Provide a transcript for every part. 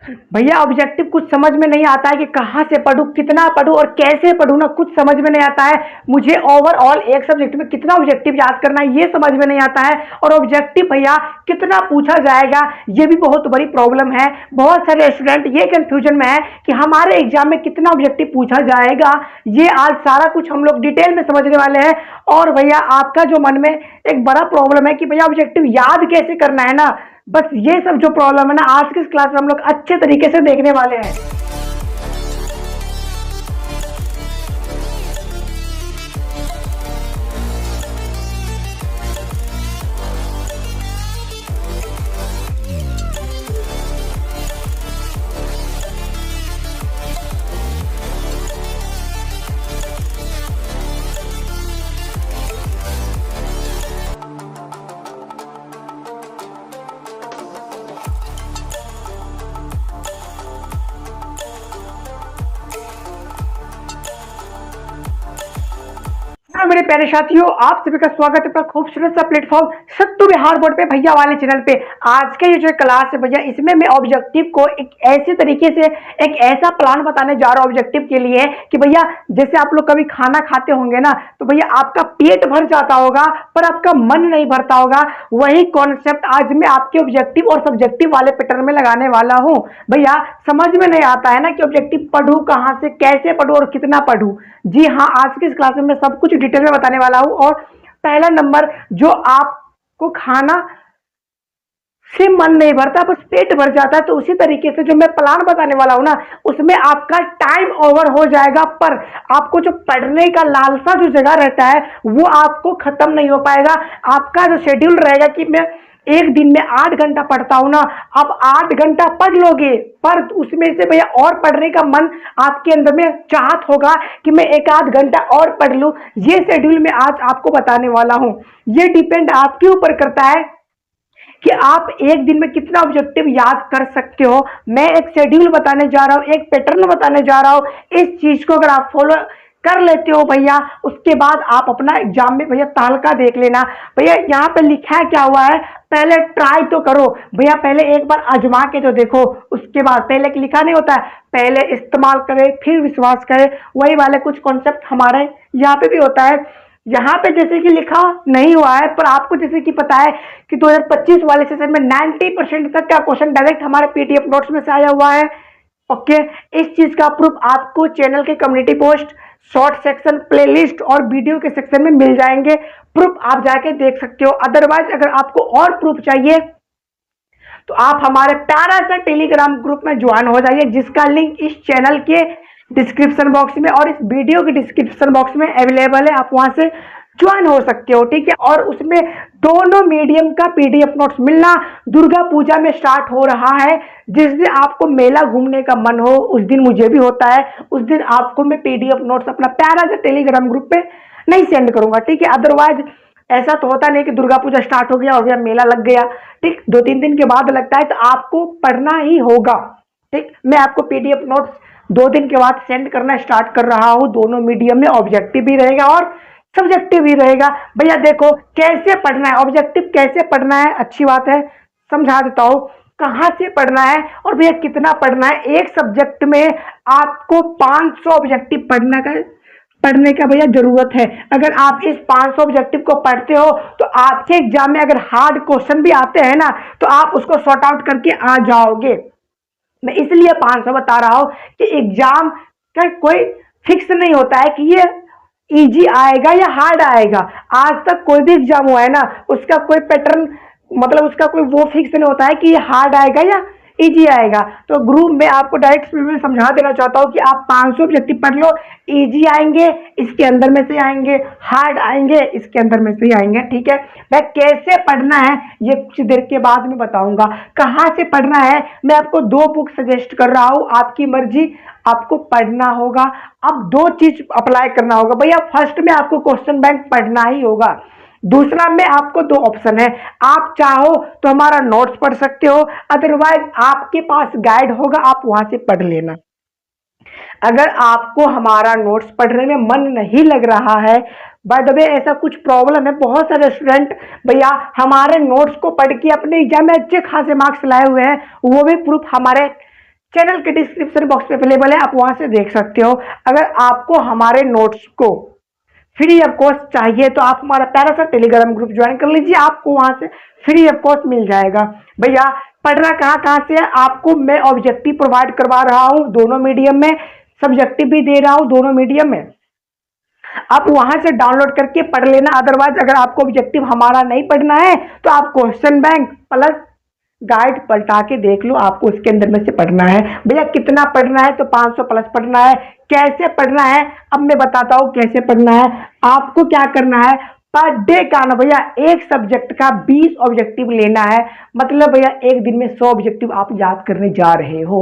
भैया ऑब्जेक्टिव कुछ समझ में नहीं आता है कि कहाँ से पढूं, कितना पढूं और कैसे पढूं ना, कुछ समझ में नहीं आता है। मुझे ओवरऑल एक सब्जेक्ट में कितना ऑब्जेक्टिव याद करना है ये समझ में नहीं आता है, और ऑब्जेक्टिव भैया कितना पूछा जाएगा ये भी बहुत बड़ी प्रॉब्लम है। बहुत सारे स्टूडेंट ये कंफ्यूजन में है कि हमारे एग्जाम में कितना ऑब्जेक्टिव पूछा जाएगा। ये आज सारा कुछ हम लोग डिटेल में समझने वाले हैं। और भैया आपका जो मन में एक बड़ा प्रॉब्लम है कि भैया ऑब्जेक्टिव याद कैसे करना है ना, बस ये सब जो प्रॉब्लम है ना, आज की इस क्लास में हम लोग अच्छे तरीके से देखने वाले हैं। हाँ मेरे प्यारे साथियों, आप सभी का स्वागत है अपना खूबसूरत सा प्लेटफॉर्म सत्तू बिहार बोर्ड पे भैया वाले चैनल पे। आज का ये जो क्लास है भैया, इसमें मैं ऑब्जेक्टिव को एक ऐसे तरीके से, एक ऐसा प्लान बताने जा रहा हूँ ऑब्जेक्टिव के लिए कि भैया जैसे आप लोग कभी खाना खाते होंगे ना, तो भैया आपका पेट भर जाता होगा पर आपका मन नहीं भरता होगा। वही कॉन्सेप्ट आज मैं आपके ऑब्जेक्टिव और सब्जेक्टिव वाले पैटर्न में लगाने वाला हूँ। भैया समझ में नहीं आता है ना कि ऑब्जेक्टिव पढ़ूं कहाँ से, कैसे पढ़ूं और कितना पढ़ूं। जी हाँ, आज की इस क्लास में मैं सब कुछ डिटेल में बताने वाला हूं। और पहला नंबर, जो आपको खाना से मन नहीं भरता बस पेट भर जाता है, तो उसी तरीके से जो मैं प्लान बताने वाला हूं ना, उसमें आपका टाइम ओवर हो जाएगा, पर आपको जो पढ़ने का लालसा जो जगह रहता है वो आपको खत्म नहीं हो पाएगा। आपका जो शेड्यूल रहेगा कि मैं एक दिन में 8 घंटा पढ़ता हूं ना, आप 8 घंटा पढ़ लोगे, पर उसमें से भैया और पढ़ने का मन आपके अंदर में चाहत होगा कि मैं एक आध घंटा और पढ़ लूं। ये शेड्यूल मैं आज आपको बताने वाला हूं। ये डिपेंड आपके ऊपर करता है कि आप एक दिन में कितना ऑब्जेक्टिव याद कर सकते हो। मैं एक शेड्यूल बताने जा रहा हूँ, एक पैटर्न बताने जा रहा हूँ। इस चीज को अगर आप फॉलो कर लेते हो भैया, उसके बाद आप अपना एग्जाम में भैया तालका देख लेना। भैया यहाँ पे लिखा है क्या हुआ है, पहले ट्राई तो करो भैया, पहले एक बार आजमा के तो देखो, उसके बाद पहले लिखा नहीं होता है, पहले इस्तेमाल करे फिर विश्वास करे। वही वाले कुछ कॉन्सेप्ट हमारे यहाँ पे भी होता है। यहाँ पे जैसे कि लिखा नहीं हुआ है, पर आपको जैसे कि पता है कि 2025 वाले सेशन में 90% तक का क्वेश्चन डायरेक्ट हमारे पीडीएफ नोट्स में से आया हुआ है। ओके, इस चीज का प्रूफ आपको चैनल के community post, short section, playlist और वीडियो के सेक्शन में मिल जाएंगे। प्रूफ आप जाके देख सकते हो। अदरवाइज अगर आपको और प्रूफ चाहिए तो आप हमारे प्यारा सा टेलीग्राम ग्रुप में ज्वाइन हो जाइए, जिसका लिंक इस चैनल के डिस्क्रिप्शन बॉक्स में और इस वीडियो के डिस्क्रिप्शन बॉक्स में अवेलेबल है। आप वहां से ज्वाइन हो सकते हो, ठीक है। और उसमें दोनों मीडियम का पीडीएफ नोट्स मिलना दुर्गा पूजा में स्टार्ट हो रहा है। जिस दिन आपको मेला घूमने का मन हो, उस दिन मुझे भी होता है, उस दिन आपको मैं पीडीएफ नोट्स अपना प्यारा सा टेलीग्राम ग्रुप पे नहीं सेंड करूंगा, ठीक है। अदरवाइज ऐसा तो होता नहीं कि दुर्गा पूजा स्टार्ट हो गया और भैया मेला लग गया, ठीक। 2-3 दिन के बाद लगता है, तो आपको पढ़ना ही होगा, ठीक। मैं आपको पीडीएफ नोट्स 2 दिन के बाद सेंड करना स्टार्ट कर रहा हूँ। दोनों मीडियम में ऑब्जेक्टिव भी रहेगा और सब्जेक्टिव भी रहेगा। भैया देखो कैसे पढ़ना है, ऑब्जेक्टिव कैसे पढ़ना है, अच्छी बात है, समझा देता हूँ। कहाँ से पढ़ना है और भैया कितना पढ़ना है। एक सब्जेक्ट में आपको 500 ऑब्जेक्टिव पढ़ने का भैया जरूरत है। अगर आप इस 500 ऑब्जेक्टिव को पढ़ते हो तो आपके एग्जाम में अगर हार्ड क्वेश्चन भी आते हैं ना, तो आप उसको सॉर्ट आउट करके आ जाओगे। मैं इसलिए 500 बता रहा हूं कि एग्जाम का कोई फिक्स नहीं होता है कि ये इजी आएगा या हार्ड आएगा। आज तक कोई भी एग्जाम हुआ है ना, उसका कोई पैटर्न, मतलब उसका कोई वो फिक्स नहीं होता है कि ये हार्ड आएगा या इजी आएगा। तो ग्रुप में आपको डायरेक्ट में समझा देना चाहता हूँ कि आप 500 ऑब्जेक्टिव पढ़ लो, इजी आएंगे इसके अंदर में से आएंगे, हार्ड आएंगे इसके अंदर में से आएंगे, ठीक है। मैं कैसे पढ़ना है ये कुछ देर के बाद में बताऊंगा। कहाँ से पढ़ना है, मैं आपको 2 बुक सजेस्ट कर रहा हूँ, आपकी मर्जी, आपको पढ़ना होगा। अब 2 चीज अप्लाई करना होगा भैया। फर्स्ट में आपको क्वेश्चन बैंक पढ़ना ही होगा। दूसरा में आपको 2 ऑप्शन है, आप चाहो तो हमारा नोट्स पढ़ सकते हो, अदरवाइज आपके पास गाइड होगा, आप वहां से पढ़ लेना। अगर आपको हमारा नोट्स पढ़ने में मन नहीं लग रहा है, बाय द वे ऐसा कुछ प्रॉब्लम है, बहुत सारे स्टूडेंट भैया हमारे नोट्स को पढ़ के अपने एग्जाम में अच्छे खासे मार्क्स लाए हुए हैं, वो भी प्रूफ हमारे चैनल के डिस्क्रिप्शन बॉक्स में अवेलेबल है, आप वहां से देख सकते हो। अगर आपको हमारे नोट्स को फ्री ऑफ कॉस्ट चाहिए तो आप हमारा प्यारा सा टेलीग्राम ग्रुप ज्वाइन कर लीजिए, आपको वहां से फ्री ऑफ कॉस्ट मिल जाएगा। भैया पढ़ना कहाँ से है, आपको मैं ऑब्जेक्टिव प्रोवाइड करवा रहा हूँ दोनों मीडियम में, सब्जेक्टिव भी दे रहा हूँ दोनों मीडियम में, आप वहां से डाउनलोड करके पढ़ लेना। अदरवाइज अगर आपको ऑब्जेक्टिव हमारा नहीं पढ़ना है तो आप क्वेश्चन बैंक प्लस गाइड पलटा के देख लो, आपको उसके अंदर में से पढ़ना है। भैया कितना पढ़ना है, तो 500 प्लस पढ़ना है। कैसे पढ़ना है अब मैं बताता हूँ कैसे पढ़ना है। आपको क्या करना है, पर डे का ना भैया एक सब्जेक्ट का 20 ऑब्जेक्टिव लेना है। मतलब भैया एक दिन में 100 ऑब्जेक्टिव आप याद करने जा रहे हो।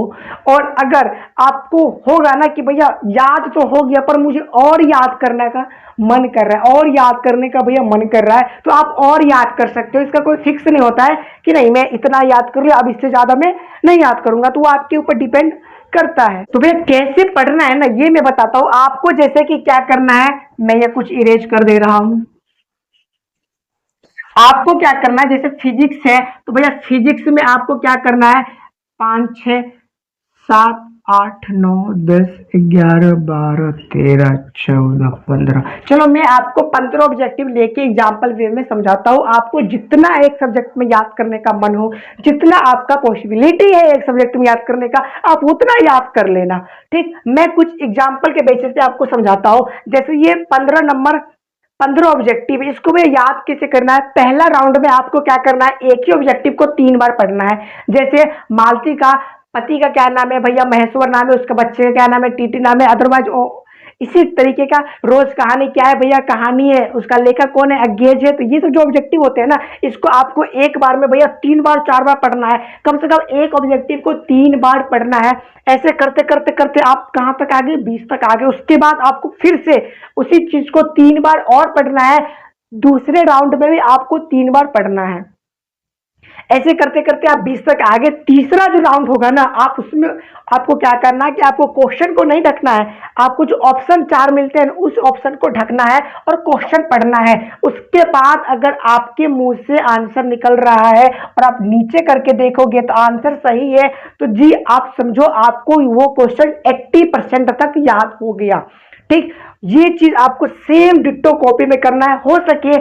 और अगर आपको होगा ना कि भैया याद तो हो गया पर मुझे और याद करने का मन कर रहा है, और याद करने का भैया मन कर रहा है, तो आप और याद कर सकते हो। इसका कोई फिक्स नहीं होता है कि नहीं मैं इतना याद कर लिया अब इससे ज्यादा मैं नहीं याद करूंगा, तो वो आपके ऊपर डिपेंड करता है। तो भैया कैसे पढ़ना है ना ये मैं बताता हूँ आपको। जैसे कि क्या करना है, मैं ये कुछ इरेज कर दे रहा हूँ। आपको क्या करना है, जैसे फिजिक्स है तो भैया फिजिक्स में आपको क्या करना है, 5, 6, 7, 8, 9, 10, 11, 12, 13, 14, 15। चलो मैं आपको 15 ऑब्जेक्टिव लेके एग्जाम्पल वे में समझाता हूँ। आपको जितना एक सब्जेक्ट में याद करने का मन हो, जितना आपका पॉसिबिलिटी है एक सब्जेक्ट में याद करने का, आप उतना याद कर लेना। ठीक, मैं कुछ एग्जाम्पल के बेसिस पे आपको समझाता हूँ। जैसे ये 15 नंबर 15 ऑब्जेक्टिव, इसको भी याद कैसे करना है। पहला राउंड में आपको क्या करना है, एक ही ऑब्जेक्टिव को 3 बार पढ़ना है। जैसे मालती का पति का क्या नाम है, भैया महेश्वर नाम है, उसका बच्चे का क्या नाम है, टीटी नाम है। अदरवाइज इसी तरीके का रोज कहानी क्या है, भैया कहानी है, उसका लेखक कौन है, अज्ञेज है। तो ये सब जो ऑब्जेक्टिव होते हैं ना, इसको आपको एक बार में भैया 3 बार 4 बार पढ़ना है। कम से कम एक ऑब्जेक्टिव को 3 बार पढ़ना है। ऐसे करते करते करते आप कहां तक आगे, 20 तक आगे। उसके बाद आपको फिर से उसी चीज को 3 बार और पढ़ना है। दूसरे राउंड में भी आपको 3 बार पढ़ना है। ऐसे करते करते आप 20 तक आगे। तीसरा जो राउंड होगा ना, आप उसमें आपको क्या करना है कि आपको क्वेश्चन को नहीं ढकना है, आपको जो ऑप्शन 4 मिलते हैं उस ऑप्शन को ढकना है और क्वेश्चन पढ़ना है। उसके बाद अगर आपके मुंह से आंसर निकल रहा है और आप नीचे करके देखोगे तो आंसर सही है, तो जी आप समझो आपको वो क्वेश्चन 80% तक याद हो गया। ठीक, ये चीज आपको सेम डिट्टो कॉपी में करना है। हो सके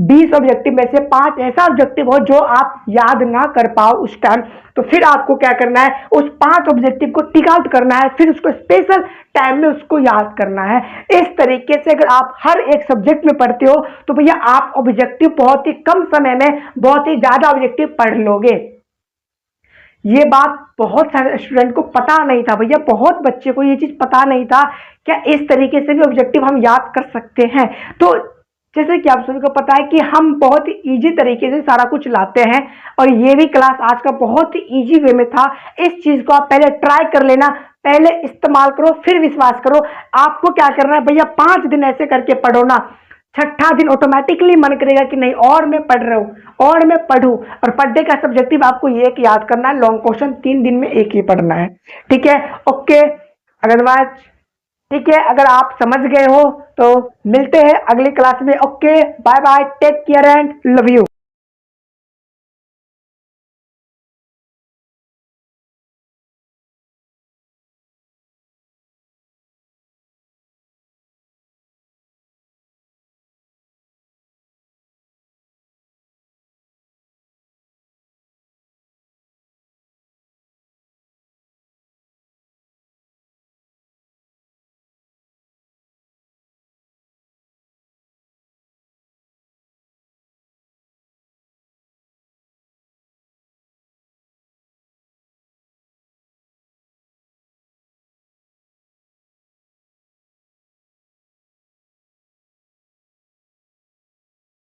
20 ऑब्जेक्टिव में से 5 ऐसा ऑब्जेक्टिव हो जो आप याद ना कर पाओ उस टाइम, तो फिर आपको क्या करना है, उस 5 ऑब्जेक्टिव को टिक आउट करना है, फिर उसको स्पेशल टाइम में उसको याद करना है। इस तरीके से अगर आप हर एक सब्जेक्ट में पढ़ते हो तो भैया आप ऑब्जेक्टिव बहुत ही कम समय में बहुत ही ज्यादा ऑब्जेक्टिव पढ़ लोगे। ये बात बहुत सारे स्टूडेंट को पता नहीं था भैया, बहुत बच्चे को ये चीज पता नहीं था क्या इस तरीके से भी ऑब्जेक्टिव हम याद कर सकते हैं। तो जैसे कि आप सभी को पता है कि हम बहुत ही इजी तरीके से सारा कुछ लाते हैं, और ये भी क्लास आज का बहुत ही इजी वे में था। इस चीज को आप पहले ट्राई कर लेना, पहले इस्तेमाल करो फिर विश्वास करो। आपको क्या करना है भैया, 5 दिन ऐसे करके पढ़ो ना, छठा दिन ऑटोमेटिकली मन करेगा कि नहीं और मैं पढ़ रहा हूं और मैं पढ़ूं। और पर डे का सब्जेक्टिव आपको ये एक याद करना है, लॉन्ग क्वेश्चन 3 दिन में एक ही पढ़ना है। ठीक है, ओके। अदरवाइज ठीक है, अगर आप समझ गए हो तो मिलते हैं अगली क्लास में। Okay, bye bye, take care and love you.